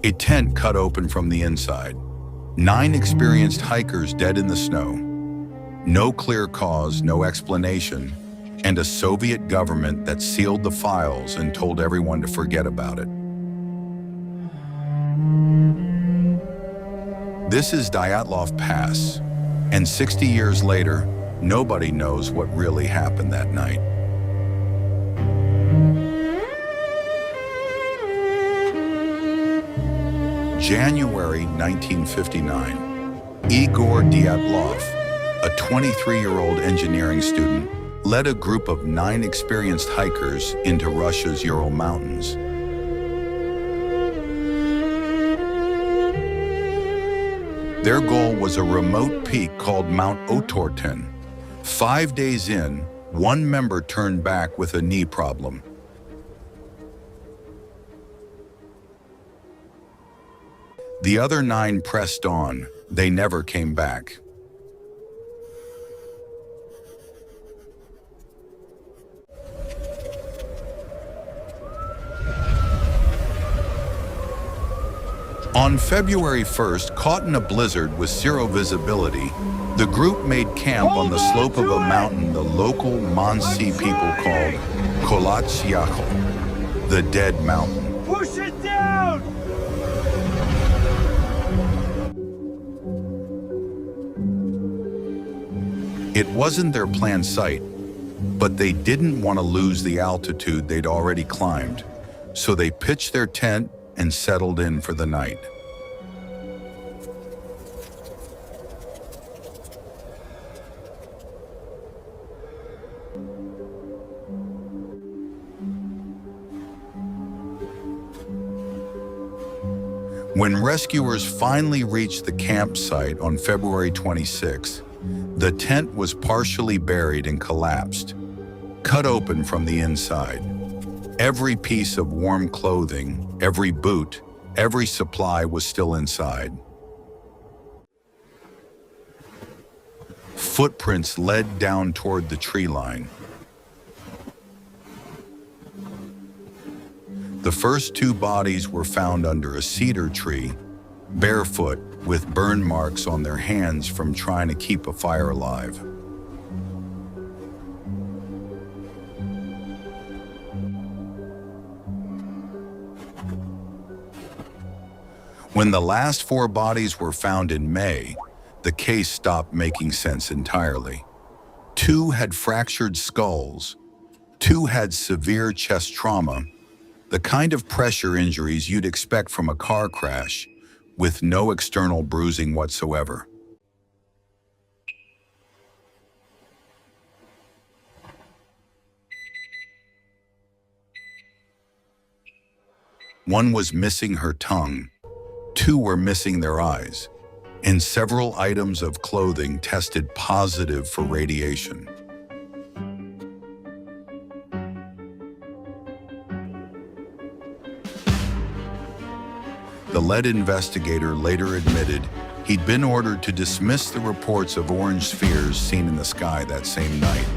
A tent cut open from the inside. 9 experienced hikers dead in the snow. No clear cause, no explanation, and a Soviet government that sealed the files and told everyone to forget about it. This is Dyatlov Pass, and 60 years later, nobody knows what really happened that night. January 1959, Igor Dyatlov, a 23-year-old engineering student, led a group of 9 experienced hikers into Russia's Ural Mountains. Their goal was a remote peak called Mount Otorten. 5 days in, one member turned back with a knee problem. The other 9 pressed on. They never came back. On February 1st, caught in a blizzard with zero visibility, the group made camp on the slope of a mountain the local Mansi people called Kolatsyakhel, the Dead Mountain. Push it down! It wasn't their planned site, but they didn't want to lose the altitude they'd already climbed, so they pitched their tent and settled in for the night. When rescuers finally reached the campsite on February 26, the tent was partially buried and collapsed, cut open from the inside. Every piece of warm clothing, every boot, every supply was still inside. Footprints led down toward the tree line. The first 2 bodies were found under a cedar tree, barefoot, with burn marks on their hands from trying to keep a fire alive. When the last 4 bodies were found in May, the case stopped making sense entirely. 2 had fractured skulls, 2 had severe chest trauma, the kind of pressure injuries you'd expect from a car crash, with no external bruising whatsoever. One was missing her tongue, 2 were missing their eyes, and several items of clothing tested positive for radiation. The lead investigator later admitted he'd been ordered to dismiss the reports of orange spheres seen in the sky that same night.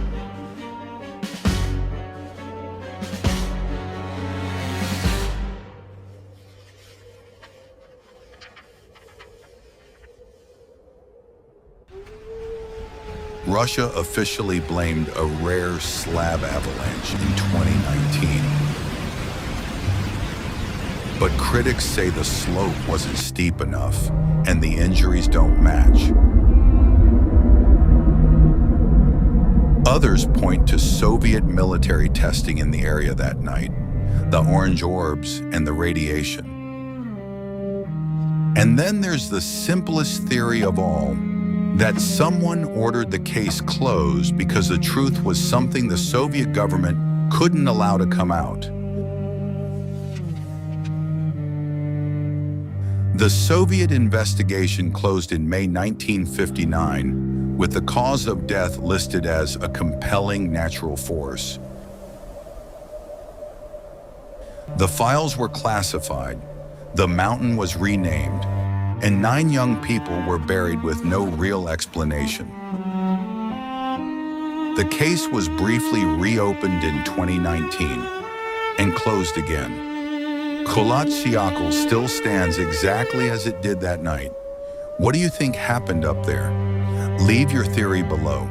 Russia officially blamed a rare slab avalanche in 2019. But critics say the slope wasn't steep enough and the injuries don't match. Others point to Soviet military testing in the area that night, the orange orbs and the radiation. And then there's the simplest theory of all, that someone ordered the case closed because the truth was something the Soviet government couldn't allow to come out. The Soviet investigation closed in May 1959, with the cause of death listed as a compelling natural force. The files were classified, the mountain was renamed, and 9 young people were buried with no real explanation. The case was briefly reopened in 2019 and closed again. Kholat Syakhl still stands exactly as it did that night. What do you think happened up there? Leave your theory below.